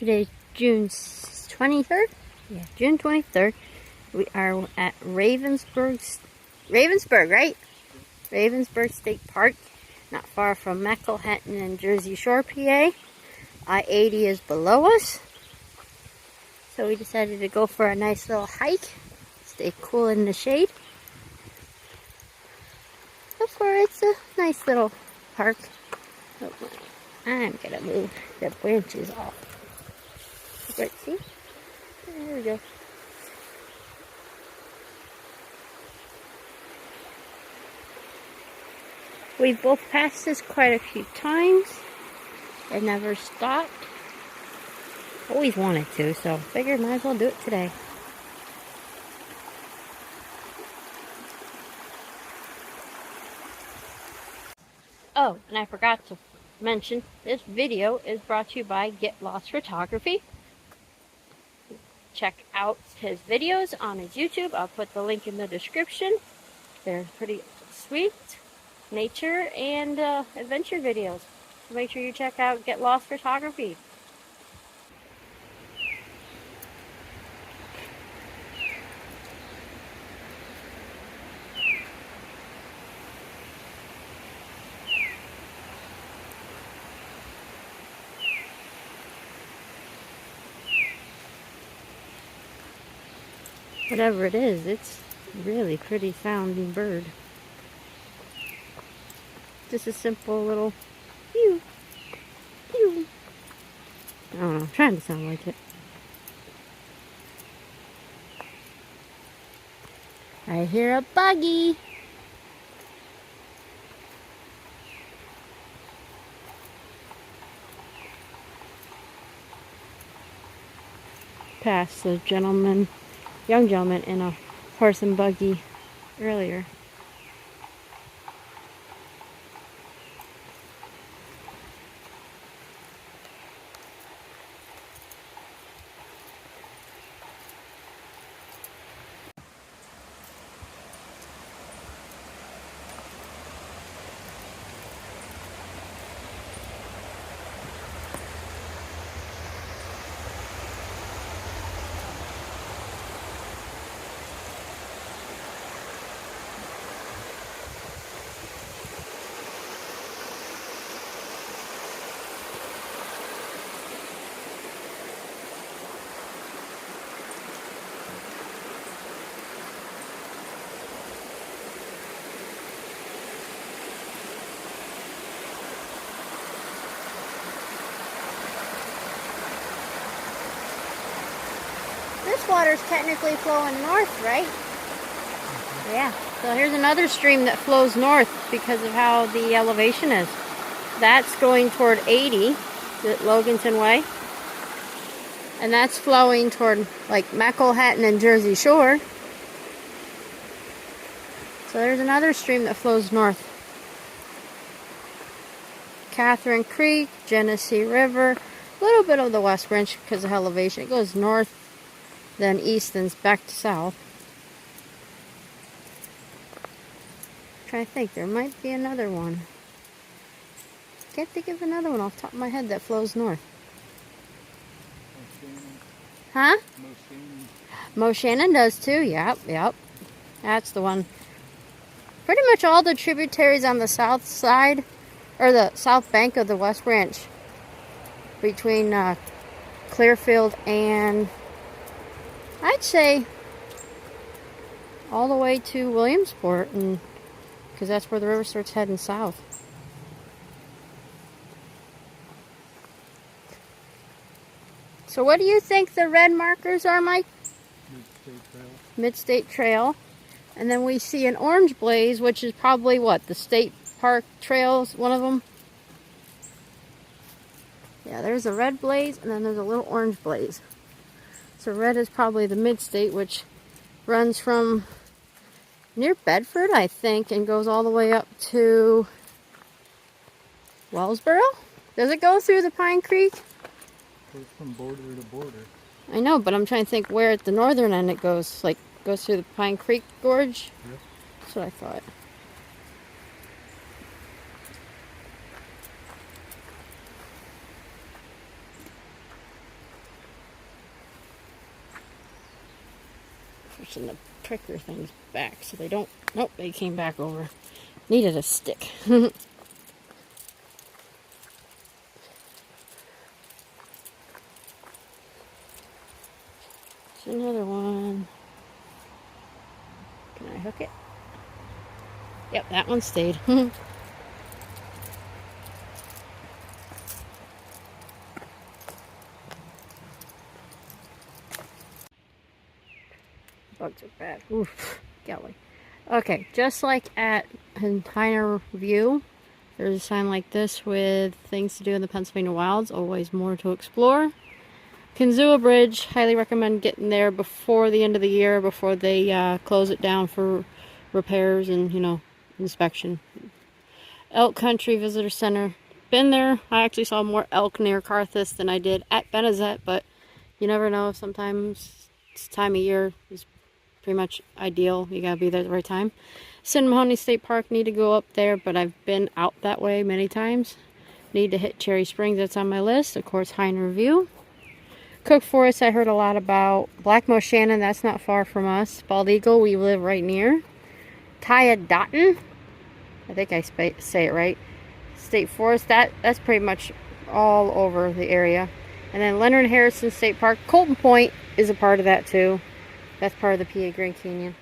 Today's June 23rd? Yeah, June 23rd. We are at Ravensburg, right? Ravensburg State Park, not far from Loganton and Jersey Shore, PA. I-80 is below us. So we decided to go for a nice little hike, stay cool in the shade. So far, it's a nice little park. Oh, I'm gonna move the branches off. Right, see? There we go. We've both passed this quite a few times. It never stopped. Always wanted to, so figured might as well do it today. Oh, and I forgot to mention, this video is brought to you by Get Lost Photography. Check out his videos on his YouTube. I'll put the link in the description. They're pretty sweet nature and adventure videos. So make sure you check out Get Lost Photography. Whatever it is, it's really pretty sounding bird. Just a simple little pew, pew. I don't know, I'm trying to sound like it. I hear a buggy. Passed the young gentleman in a horse and buggy earlier. This water's technically flowing north, right? Yeah. So here's another stream that flows north because of how the elevation is. That's going toward 80, the Loganton way. And that's flowing toward like Loganton and Jersey Shore. So there's another stream that flows north. Catherine Creek, Genesee River, a little bit of the West Branch because of elevation. It goes north, then east, and back to south. I'm trying to think, there might be another one. Can't think of another one off the top of my head that flows north. Huh? Moshannon does too, yep. That's the one. Pretty much all the tributaries on the south side, or the south bank of the West Branch, between Clearfield and, I'd say, all the way to Williamsport, and because that's where the river starts heading south. So what do you think the red markers are, Mike? Mid-State Trail. Mid-State Trail. And then we see an orange blaze, which is probably what? The State Park Trails, one of them? Yeah, there's a red blaze, and then there's a little orange blaze. So red is probably the Mid-State, which runs from near Bedford, I think, and goes all the way up to Wellsboro? Does it go through the Pine Creek? Goes from border to border. I know, but I'm trying to think where at the northern end it goes. Like, goes through the Pine Creek Gorge? Yep. That's what I thought. Pushing the pricker things back so they don't. Nope, they came back over. Needed a stick. There's another one. Can I hook it? Yep, that one stayed. Bugs are bad. Oof, golly. Okay, just like at Heiner View, there's a sign like this with things to do in the Pennsylvania wilds. Always more to explore. Kinzua Bridge, highly recommend getting there before the end of the year, before they close it down for repairs and, you know, inspection. Elk Country Visitor Center, been there. I actually saw more elk near Carthus than I did at Benezet, but you never know. Sometimes this time of year is pretty much ideal. You gotta be there at the right time. Cinnamahoney State Park, need to go up there, but I've been out that way many times. Need to hit Cherry Springs, that's on my list. Of course, Heiner View. Cook Forest, I heard a lot about. Black Moss Shannon, that's not far from us. Bald Eagle, we live right near. Tyadotton, I think I say it right. State Forest, that's pretty much all over the area. And then Leonard Harrison State Park. Colton Point is a part of that too. That's part of the PA Grand Canyon.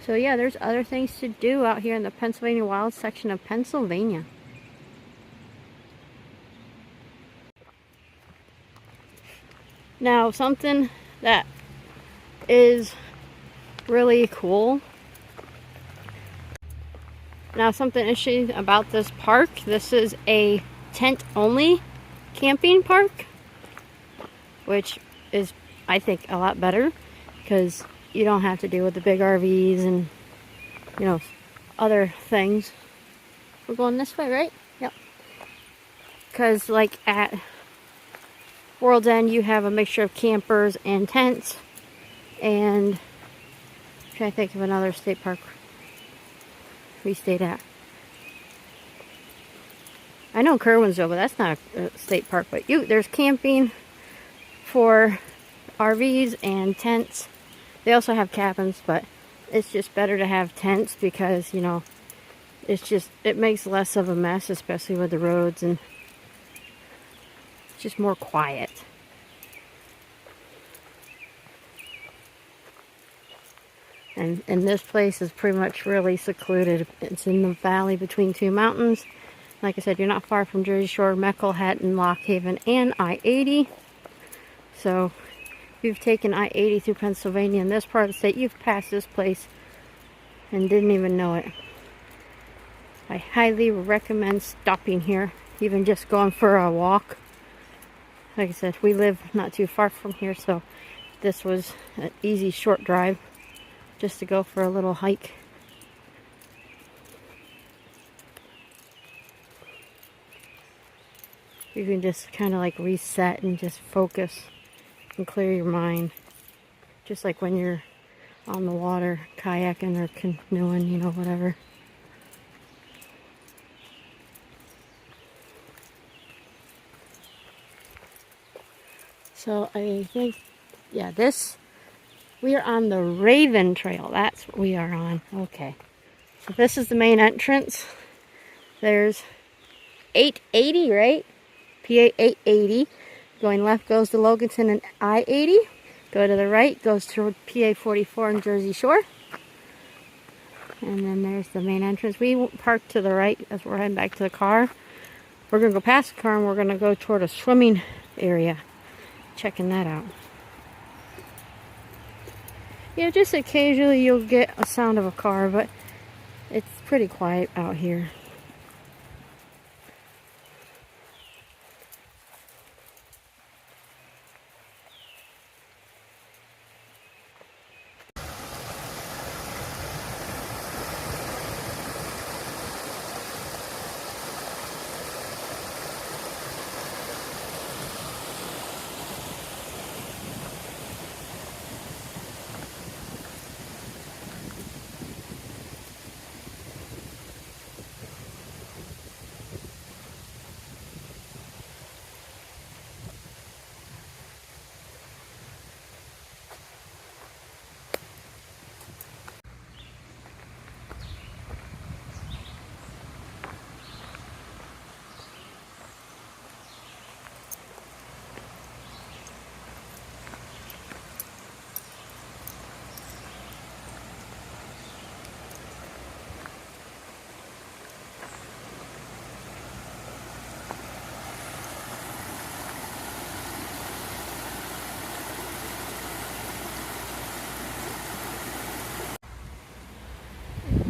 So yeah, there's other things to do out here in the Pennsylvania Wild section of Pennsylvania. Now, something that is really cool. Now, something interesting about this park. This is a tent-only camping park, which is, I think, a lot better because you don't have to deal with the big RVs and, you know, other things. We're going this way, right? Yep. Because, like, at World's End, you have a mixture of campers and tents. And I'm trying to think of another state park we stayed at. I know Kerwinsville, but that's not a state park. But there's camping for RVs and tents. They also have cabins, but it's just better to have tents because, you know, it makes less of a mess, especially with the roads, and it's just more quiet. And this place is pretty much really secluded. It's in the valley between two mountains. Like I said, you're not far from Jersey Shore, Meckelhatton, Lock Haven, and I-80. So if you've taken I-80 through Pennsylvania in this part of the state, you've passed this place and didn't even know it. I highly recommend stopping here, even just going for a walk. Like I said, we live not too far from here, so this was an easy short drive just to go for a little hike. You can just kind of like reset and just focus and clear your mind. Just like when you're on the water, kayaking or canoeing, you know, whatever. So I think, yeah, we are on the Raven Trail. That's what we are on. Okay. So this is the main entrance. There's 880, right? PA 880. Going left goes to Loganton and I-80. Go to the right, goes to PA 44 and Jersey Shore. And then there's the main entrance. We parked to the right as we're heading back to the car. We're going to go past the car and we're going to go toward a swimming area. Checking that out. Yeah, just occasionally you'll get a sound of a car, but it's pretty quiet out here.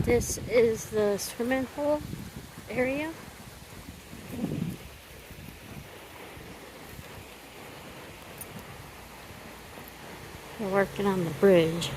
This is the swimming pool area. We're working on the bridge.